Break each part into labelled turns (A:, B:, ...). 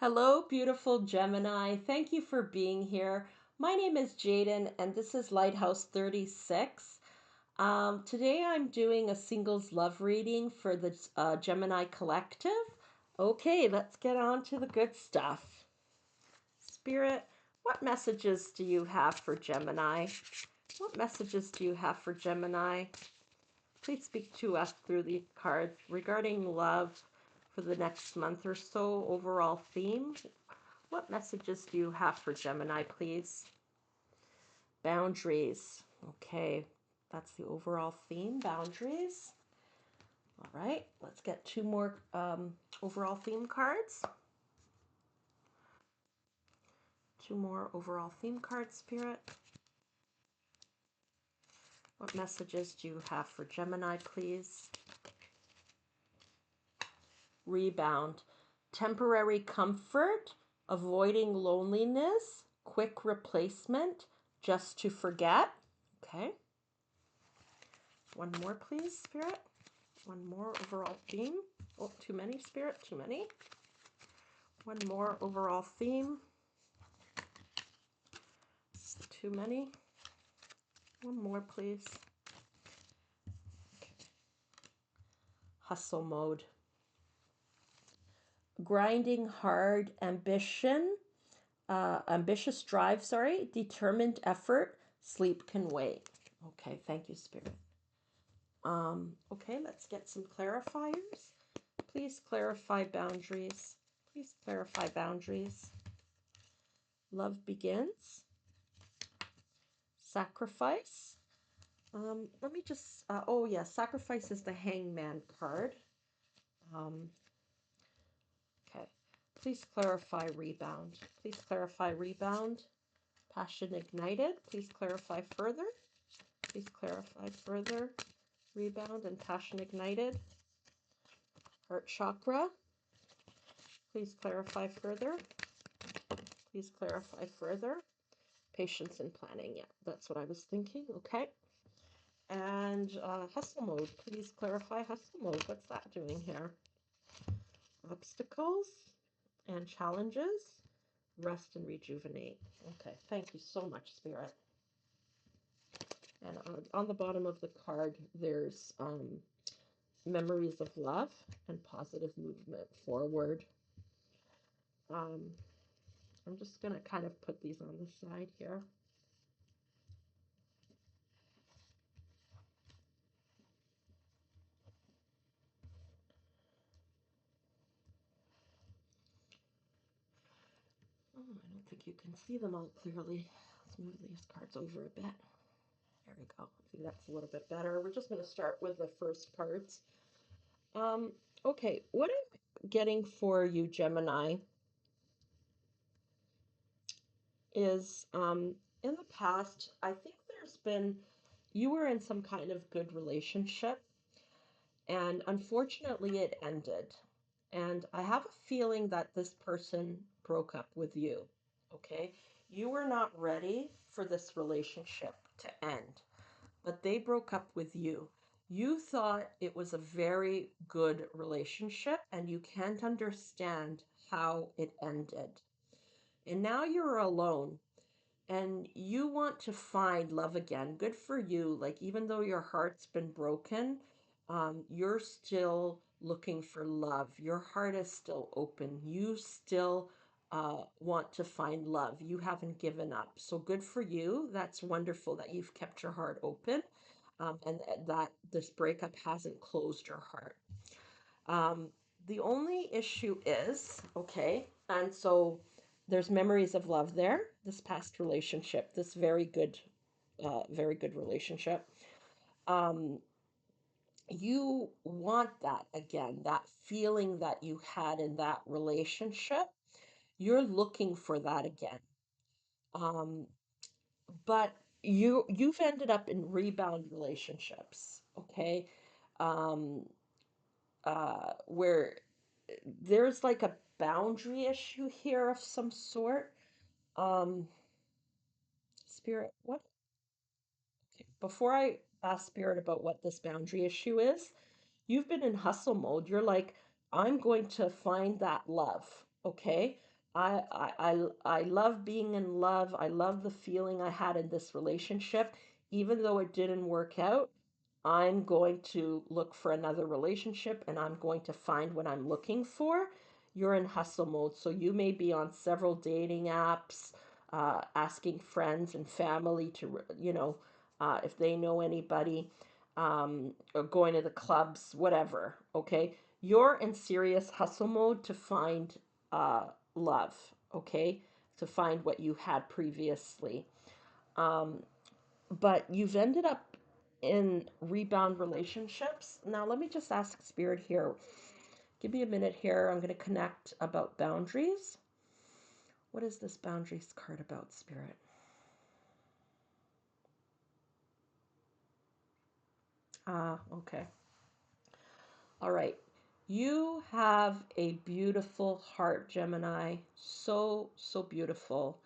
A: Hello, beautiful Gemini. Thank you for being here. My name is Jaden, and this is Lighthouse 36. Today I'm doing a singles love reading for the Gemini Collective. Okay, let's get on to the good stuff. Spirit, what messages do you have for Gemini? What messages do you have for Gemini? Please speak to us through the cards regarding love for the next month or so, overall theme. What messages do you have for Gemini, please? Boundaries. Okay, that's the overall theme, boundaries. All right, let's get two more overall theme cards. Two more overall theme cards, Spirit. What messages do you have for Gemini, please? Rebound. Temporary comfort, avoiding loneliness, quick replacement, just to forget. Okay. One more, please, Spirit. One more overall theme. Oh, too many, Spirit, too many. One more overall theme. Too many. One more, please. Okay. Hustle mode. Grinding hard ambition. Ambitious drive, determined effort, sleep can wait. Okay, thank you, Spirit. Okay, let's get some clarifiers. Please clarify boundaries. Please clarify boundaries. Love begins. Sacrifice. Let me just, oh yeah, sacrifice is the hangman card. Okay, please clarify rebound. Please clarify rebound. Passion ignited. Please clarify further. Please clarify further. Rebound and passion ignited. Heart chakra. Please clarify further. Please clarify further. Patience and planning. Yeah, that's what I was thinking. Okay. And hustle mode. Please clarify hustle mode. What's that doing here? Obstacles and challenges. Rest and rejuvenate. Okay. Thank you so much, Spirit. And on the bottom of the card, there's memories of love and positive movement forward. I'm just going to kind of put these on the side here. Oh, I don't think you can see them all clearly. Let's move these cards over a bit. There we go. See, that's a little bit better. We're just going to start with the first parts. Okay, what I'm getting for you, Gemini, is in the past, I think you were in some kind of good relationship, and unfortunately it ended. And I have a feeling that this person broke up with you, okay? You were not ready for this relationship to end, but they broke up with you. You thought it was a very good relationship, and you can't understand how it ended. And now you're alone and you want to find love again. Good for you. Like, even though your heart's been broken, you're still looking for love. Your heart is still open. You still want to find love. You haven't given up. So good for you. That's wonderful that you've kept your heart open, and that this breakup hasn't closed your heart. The only issue is, okay, and so there's memories of love there, this past relationship, this very good relationship. You want that again, that feeling that you had in that relationship. You're looking for that again. Um, but you've ended up in rebound relationships, okay? Um, where there's like a boundary issue here of some sort. Um, Spirit, what? Okay, before I ask Spirit about what this boundary issue is, you've been in hustle mode. You're like, I'm going to find that love, okay? I love being in love. I love the feeling I had in this relationship. Even though it didn't work out, I'm going to look for another relationship and I'm going to find what I'm looking for. You're in hustle mode, so you may be on several dating apps, asking friends and family to, if they know anybody, or going to the clubs, whatever. Okay, you're in serious hustle mode to find uh, love, okay, to find what you had previously. Um, but you've ended up in rebound relationships. Now, let me just ask Spirit here. Give me a minute here. I'm going to connect about boundaries. What is this boundaries card about, Spirit? Ah, okay. All right. You have a beautiful heart, Gemini. So, so beautiful.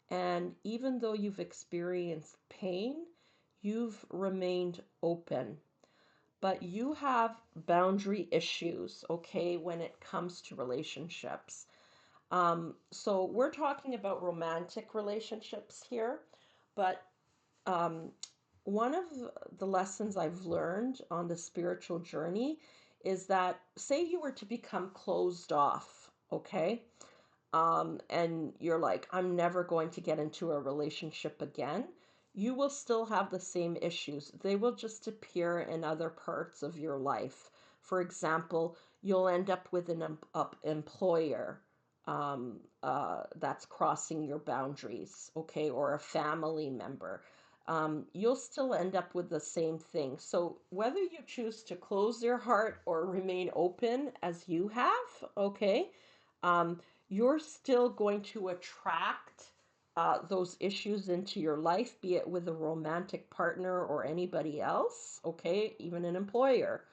A: And even though you've experienced pain, you've remained open. But you have boundary issues, okay, when it comes to relationships. So we're talking about romantic relationships here, but um, one of the lessons I've learned on the spiritual journey is that, say you were to become closed off, okay? And you're like, I'm never going to get into a relationship again, you will still have the same issues. They will just appear in other parts of your life. For example, you'll end up with an employer that's crossing your boundaries, okay, or a family member. You'll still end up with the same thing. So, whether you choose to close your heart or remain open as you have, okay, um, you're still going to attract those issues into your life, be it with a romantic partner or anybody else, okay, even an employer.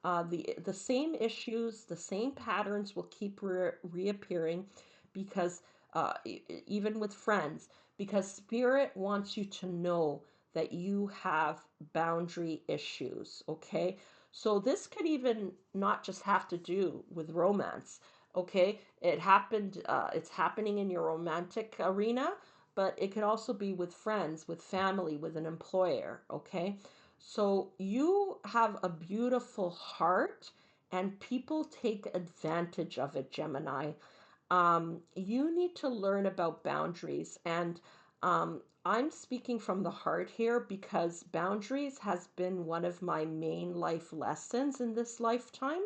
A: The same issues, the same patterns will keep reappearing because even with friends, because spirit wants you to know that you have boundary issues, okay? So this could even not just have to do with romance, okay? It's happening in your romantic arena, but it could also be with friends, with family, with an employer, okay? So you have a beautiful heart, and people take advantage of it, Gemini. You need to learn about boundaries, and I'm speaking from the heart here because boundaries has been one of my main life lessons in this lifetime.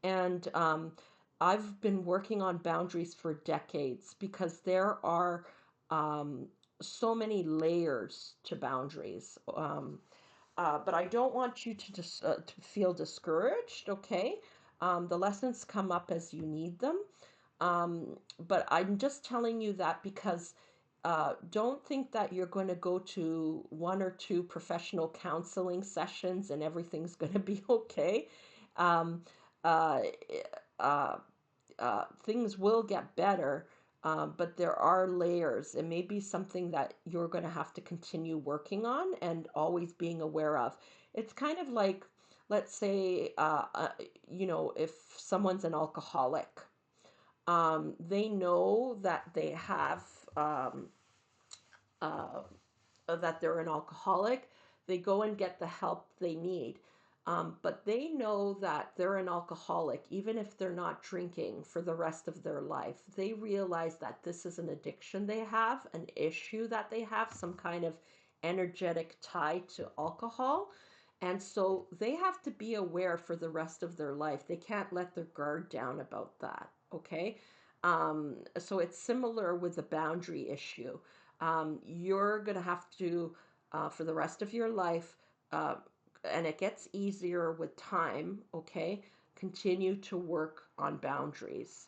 A: And I've been working on boundaries for decades because there are um, so many layers to boundaries. But I don't want you to feel discouraged, okay? The lessons come up as you need them. But I'm just telling you that because don't think that you're going to go to one or two professional counseling sessions and everything's going to be okay. Um, uh, uh, Things will get better, but there are layers. It may be something that you're going to have to continue working on and always being aware of. It's kind of like, let's say, if someone's an alcoholic, they know that they have um, uh, that they're an alcoholic, they go and get the help they need. But they know that they're an alcoholic, even if they're not drinking for the rest of their life. They realize that this is an addiction they have, an issue that they have, some kind of energetic tie to alcohol. And so they have to be aware for the rest of their life. They can't let their guard down about that. Okay. So it's similar with the boundary issue. You're going to have to, for the rest of your life, uh, and it gets easier with time, okay? Continue to work on boundaries.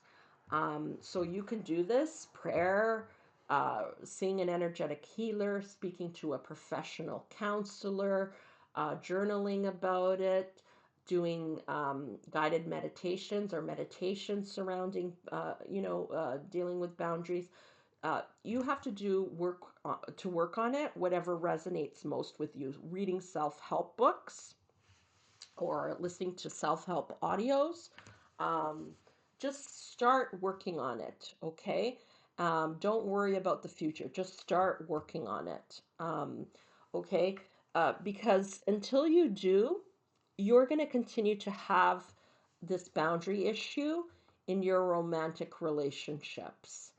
A: So you can do this prayer, seeing an energetic healer, speaking to a professional counselor, journaling about it, doing guided meditations or meditations surrounding, dealing with boundaries. You have to do work to work on it, whatever resonates most with you. Reading self-help books or listening to self-help audios, um, just start working on it, okay? Don't worry about the future. Just start working on it, okay? Because until you do, you're going to continue to have this boundary issue in your romantic relationships,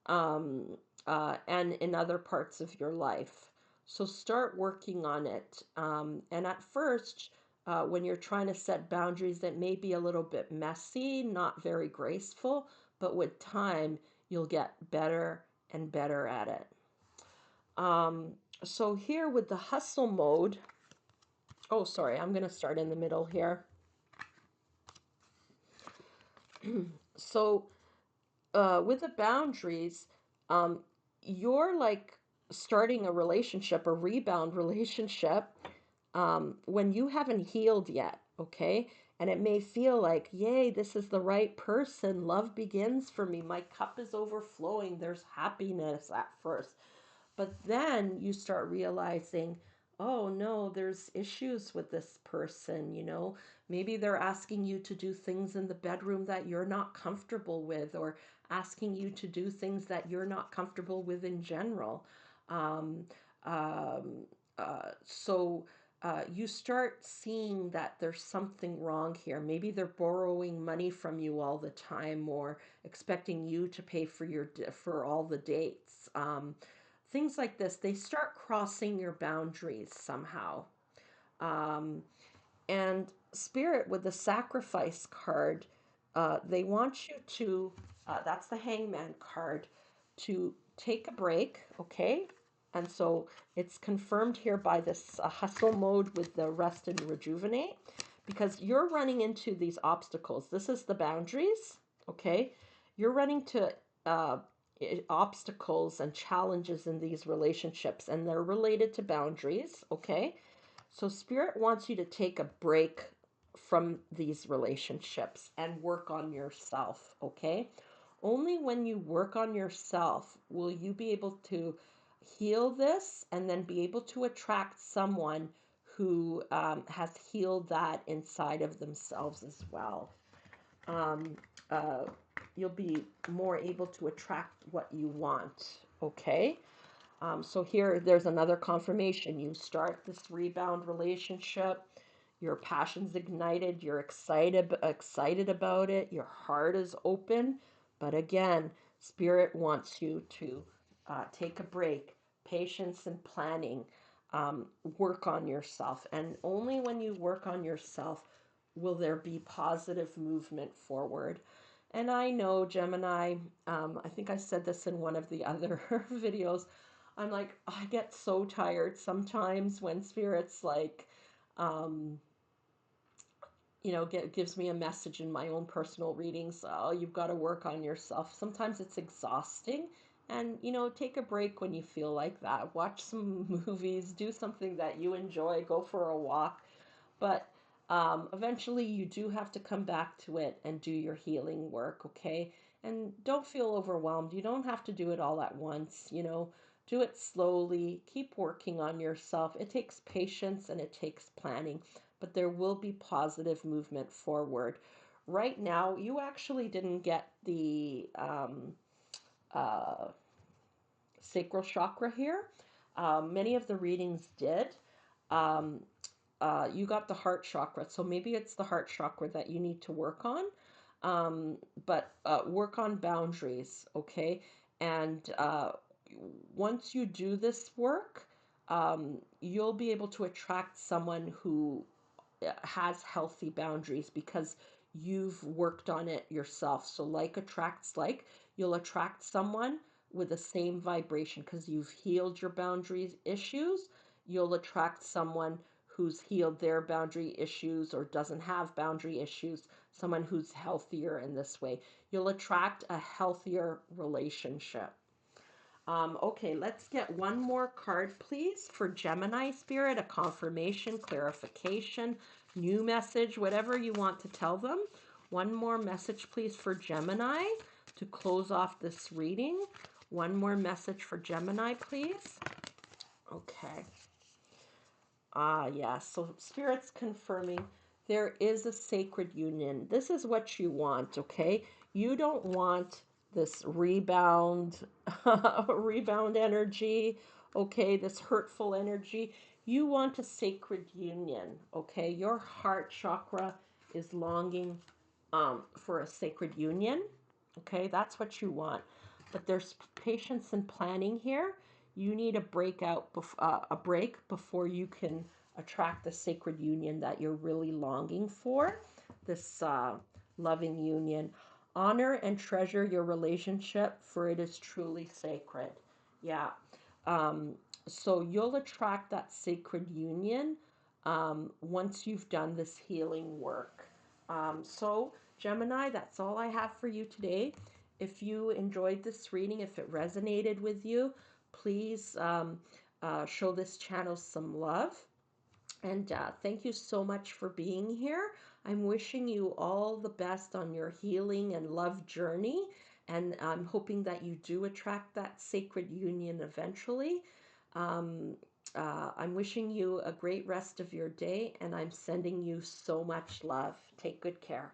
A: um, and in other parts of your life. So start working on it. And at first, when you're trying to set boundaries, that may be a little bit messy, not very graceful, but with time, you'll get better and better at it. Um, so here with the hustle mode, oh, sorry, I'm going to start in the middle here. So with the boundaries, um, you're like starting a relationship, a rebound relationship, when you haven't healed yet, okay? And it may feel like, yay, this is the right person. Love begins for me. My cup is overflowing. There's happiness at first. But then you start realizing, oh no, there's issues with this person, you know. Maybe they're asking you to do things in the bedroom that you're not comfortable with, or asking you to do things that you're not comfortable with in general. Um, um, you start seeing that there's something wrong here. Maybe they're borrowing money from you all the time, or expecting you to pay for for all the dates. Things like this, they start crossing your boundaries somehow. Um, and Spirit with the sacrifice card, they want you to, that's the hangman card, to take a break, okay? And so it's confirmed here by this hustle mode with the rest and rejuvenate, because you're running into these obstacles. This is the boundaries, okay? You're running to obstacles and challenges in these relationships, and they're related to boundaries, okay? So, Spirit wants you to take a break from these relationships and work on yourself, okay? Only when you work on yourself will you be able to heal this and then be able to attract someone who has healed that inside of themselves as well. Um, uh, you'll be more able to attract what you want, okay? So here, there's another confirmation. You start this rebound relationship. Your passion's ignited. You're excited about it. Your heart is open. But again, Spirit wants you to take a break, patience and planning, work on yourself. And only when you work on yourself will there be positive movement forward. And I know, Gemini, I think I said this in one of the other videos. I'm like, I get so tired sometimes when Spirit's like, um, gives me a message in my own personal readings. Oh, you've got to work on yourself. Sometimes it's exhausting. And, take a break when you feel like that. Watch some movies, do something that you enjoy, go for a walk. But eventually, you do have to come back to it and do your healing work, okay? And don't feel overwhelmed. You don't have to do it all at once, Do it slowly. Keep working on yourself. It takes patience and it takes planning, but there will be positive movement forward. Right now, you actually didn't get the uh, sacral chakra here. Many of the readings did. Um, you got the heart chakra, so maybe it's the heart chakra that you need to work on. But work on boundaries, okay? And once you do this work, you'll be able to attract someone who has healthy boundaries because you've worked on it yourself. So, like attracts like, you'll attract someone with the same vibration because you've healed your boundaries issues. You'll attract someone who's healed their boundary issues or doesn't have boundary issues, someone who's healthier in this way. You'll attract a healthier relationship. Okay, let's get one more card, please, for Gemini Spirit, a confirmation, clarification, new message, whatever you want to tell them. One more message, please, for Gemini to close off this reading. One more message for Gemini, please. Okay. Ah, yes. So Spirit's confirming there is a sacred union. This is what you want, okay? You don't want this rebound, rebound energy, okay? This hurtful energy. You want a sacred union, okay? Your heart chakra is longing for a sacred union, okay? That's what you want. But there's patience and planning here. You need a a break before you can attract the sacred union that you're really longing for, this loving union. Honor and treasure your relationship, for it is truly sacred. Yeah. Um, so you'll attract that sacred union once you've done this healing work. So, Gemini, that's all I have for you today. If you enjoyed this reading, if it resonated with you, please show this channel some love. And thank you so much for being here. I'm wishing you all the best on your healing and love journey. And I'm hoping that you do attract that sacred union eventually. Um, I'm wishing you a great rest of your day, and I'm sending you so much love. Take good care.